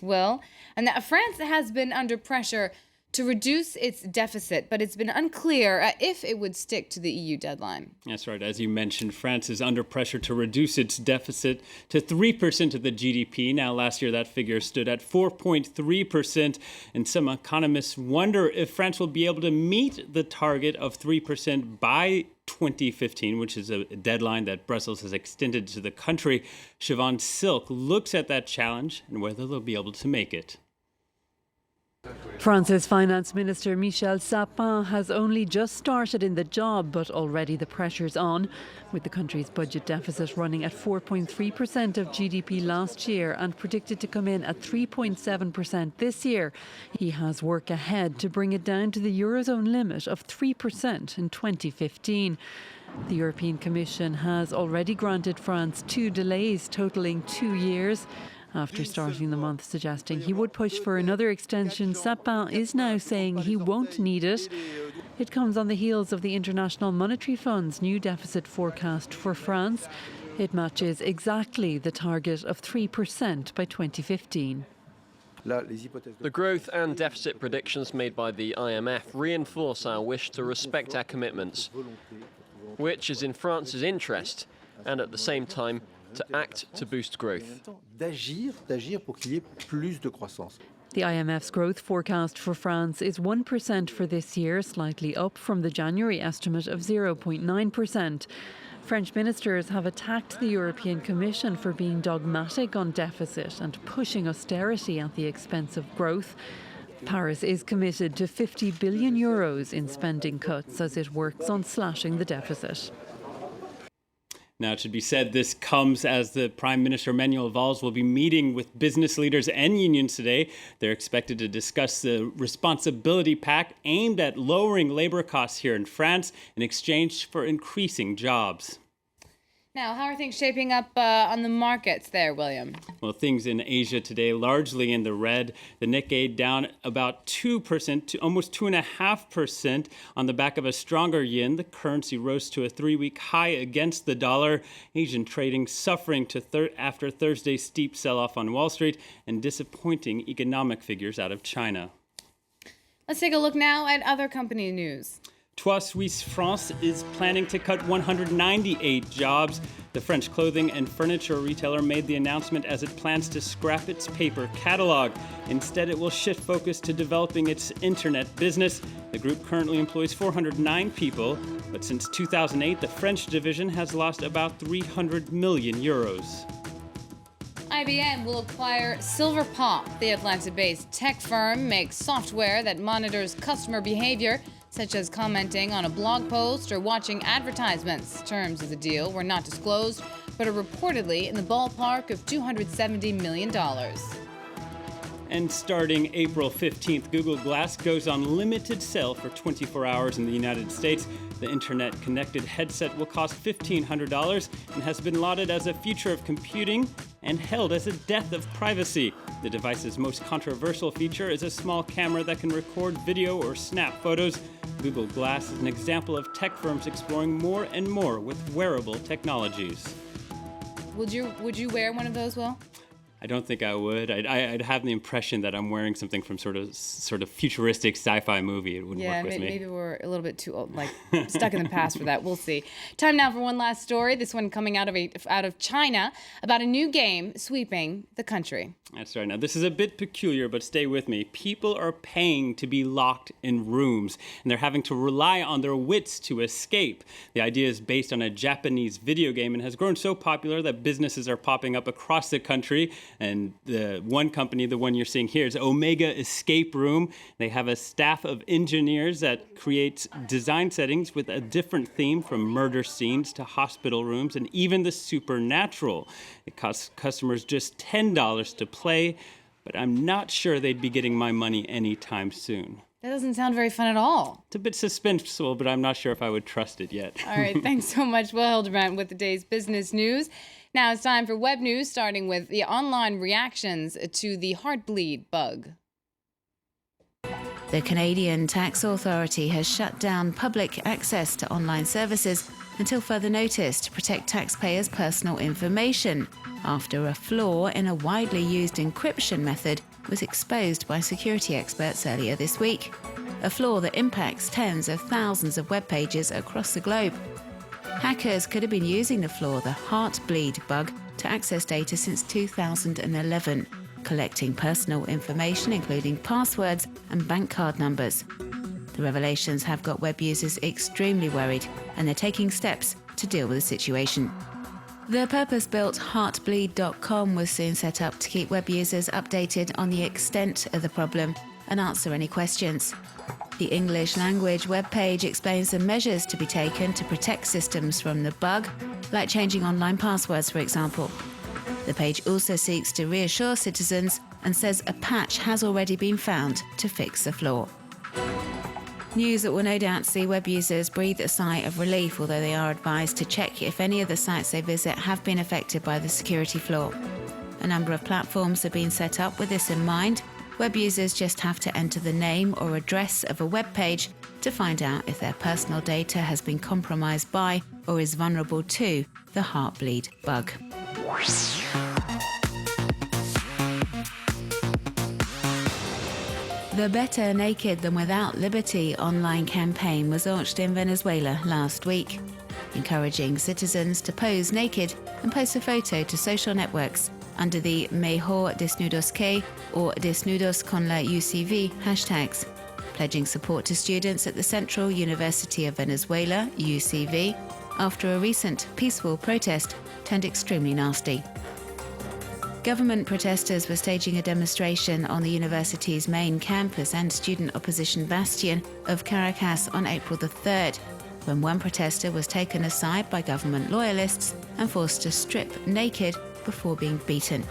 Will. And that France has been under pressure to reduce its deficit, but it's been unclear if it would stick to the EU deadline. That's right. As you mentioned, France is under pressure to reduce its deficit to 3% of the GDP. Now, last year, that figure stood at 4.3%. And some economists wonder if France will be able to meet the target of 3% by 2015, which is a deadline that Brussels has extended to the country. Siobhan Silk looks at that challenge and whether they'll be able to make it. France's Finance Minister Michel Sapin has only just started in the job, but already the pressure's on, with the country's budget deficit running at 4.3% of GDP last year and predicted to come in at 3.7% this year. He has work ahead to bring it down to the Eurozone limit of 3% in 2015. The European Commission has already granted France 2 delays totaling 2 years. After starting the month suggesting he would push for another extension, Sapin is now saying he won't need it. It comes on the heels of the International Monetary Fund's new deficit forecast for France. It matches exactly the target of 3% by 2015. The growth and deficit predictions made by the IMF reinforce our wish to respect our commitments, which is in France's interest, and at the same time to act to boost growth. The IMF's growth forecast for France is 1% for this year, slightly up from the January estimate of 0.9%. French ministers have attacked the European Commission for being dogmatic on deficit and pushing austerity at the expense of growth. Paris is committed to 50 billion euros in spending cuts as it works on slashing the deficit. Now, it should be said, this comes as the Prime Minister Manuel Valls will be meeting with business leaders and unions today. They're expected to discuss the responsibility pact aimed at lowering labor costs here in France in exchange for increasing jobs. Now, how are things shaping up on the markets there, William? Well, things in Asia today largely in the red. The Nikkei down about 2% to almost 2.5% on the back of a stronger yen. The currency rose to a 3-week high against the dollar. Asian trading suffering after Thursday's steep sell-off on Wall Street and disappointing economic figures out of China. Let's take a look now at other company news. Trois Suisse France is planning to cut 198 jobs. The French clothing and furniture retailer made the announcement as it plans to scrap its paper catalog. Instead, it will shift focus to developing its internet business. The group currently employs 409 people, but since 2008, the French division has lost about 300 million euros. IBM will acquire Silverpop. The Atlanta-based tech firm makes software that monitors customer behavior, such as commenting on a blog post or watching advertisements. Terms of the deal were not disclosed, but are reportedly in the ballpark of $270 million. And starting April 15th, Google Glass goes on limited sale for 24 hours in the United States. The internet-connected headset will cost $1,500 and has been lauded as a future of computing and hailed as a death of privacy. The device's most controversial feature is a small camera that can record video or snap photos. Google Glass is an example of tech firms exploring more and more with wearable technologies. Would you wear one of those, Will? I don't think I would. I'd have the impression that I'm wearing something from sort of futuristic sci-fi movie. It wouldn't work with me. Maybe we're a little bit too old, stuck in the past for that. We'll see. Time now for one last story. This one coming out of China about a new game sweeping the country. That's right. Now, this is a bit peculiar, but stay with me. People are paying to be locked in rooms, and they're having to rely on their wits to escape. The idea is based on a Japanese video game and has grown so popular that businesses are popping up across the country. And the one company, the one you're seeing here, is Omega Escape Room. They have a staff of engineers that creates design settings with a different theme, from murder scenes to hospital rooms and even the supernatural. It costs customers just $10 to play, but I'm not sure they'd be getting my money anytime soon. That doesn't sound very fun at all. It's a bit suspenseful, but I'm not sure if I would trust it yet. All right, thanks so much, Will Hildebrandt, with the day's business news. Now it's time for web news, starting with the online reactions to the Heartbleed bug. The Canadian Tax Authority has shut down public access to online services until further notice to protect taxpayers' personal information after a flaw in a widely used encryption method was exposed by security experts earlier this week. A flaw that impacts tens of thousands of web pages across the globe. Hackers could have been using the flaw, the Heartbleed bug, to access data since 2011, collecting personal information including passwords and bank card numbers. The revelations have got web users extremely worried, and they're taking steps to deal with the situation. The purpose-built Heartbleed.com was soon set up to keep web users updated on the extent of the problem and answer any questions. The English language webpage explains the measures to be taken to protect systems from the bug, like changing online passwords, for example. The page also seeks to reassure citizens and says a patch has already been found to fix the flaw. News that will no doubt see web users breathe a sigh of relief, although they are advised to check if any of the sites they visit have been affected by the security flaw. A number of platforms have been set up with this in mind. Web users just have to enter the name or address of a web page to find out if their personal data has been compromised by or is vulnerable to the Heartbleed bug. The Better Naked Than Without Liberty online campaign was launched in Venezuela last week, encouraging citizens to pose naked and post a photo to social networks under the Mejor Desnudos Que or Desnudos con la UCV hashtags, pledging support to students at the Central University of Venezuela, UCV, after a recent peaceful protest turned extremely nasty. Government protesters were staging a demonstration on the university's main campus and student opposition bastion of Caracas on April the 3rd, when one protester was taken aside by government loyalists and forced to strip naked before being beaten.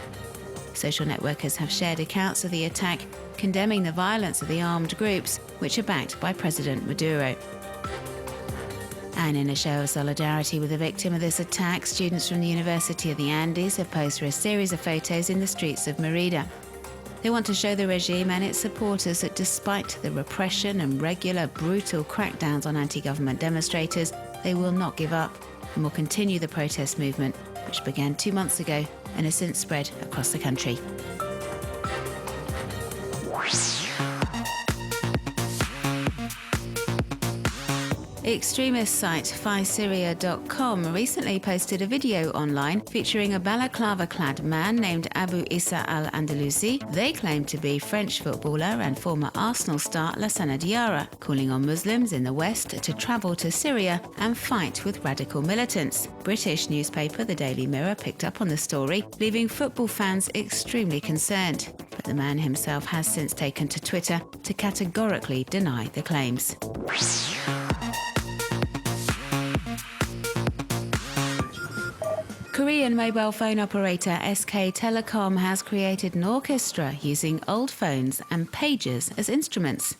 Social networkers have shared accounts of the attack, condemning the violence of the armed groups, which are backed by President Maduro. And in a show of solidarity with the victim of this attack, students from the University of the Andes have posed for a series of photos in the streets of Merida. They want to show the regime and its supporters that despite the repression and regular brutal crackdowns on anti-government demonstrators, they will not give up and will continue the protest movement, which began 2 months ago and has since spread across the country. Extremist site FiSyria.com recently posted a video online featuring a balaclava-clad man named Abu Issa al-Andalusi. They claim to be French footballer and former Arsenal star Lassana Diarra, calling on Muslims in the West to travel to Syria and fight with radical militants. British newspaper The Daily Mirror picked up on the story, leaving football fans extremely concerned. But the man himself has since taken to Twitter to categorically deny the claims. Korean mobile phone operator SK Telecom has created an orchestra using old phones and pagers as instruments.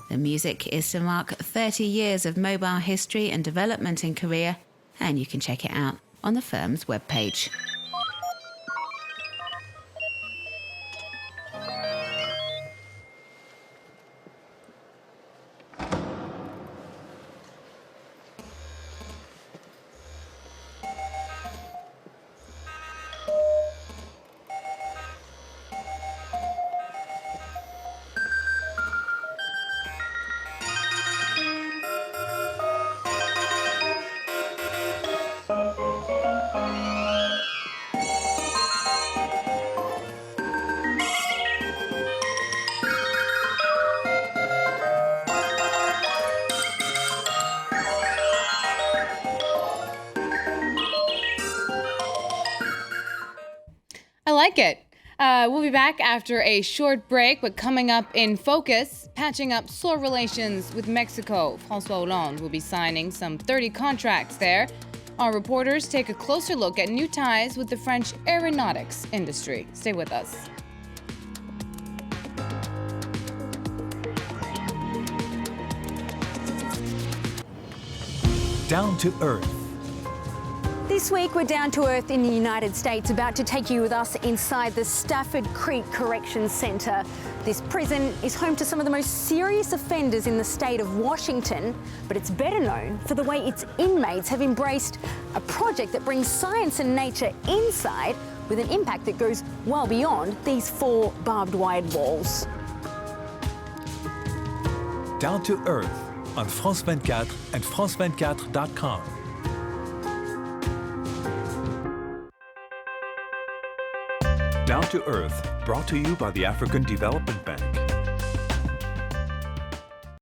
The music is to mark 30 years of mobile history and development in Korea, and you can check it out on the firm's webpage. I like it. We'll be back after a short break, but coming up in focus, patching up sore relations with Mexico. François Hollande will be signing some 30 contracts there. Our reporters take a closer look at new ties with the French aeronautics industry. Stay with us. Down to Earth. This week we're down to earth in the United States, about to take you with us inside the Stafford Creek Corrections Centre. This prison is home to some of the most serious offenders in the state of Washington, but it's better known for the way its inmates have embraced a project that brings science and nature inside with an impact that goes well beyond these 4 barbed wire walls. Down to Earth on France 24 and France24.com. Down to Earth, brought to you by the African Development Bank.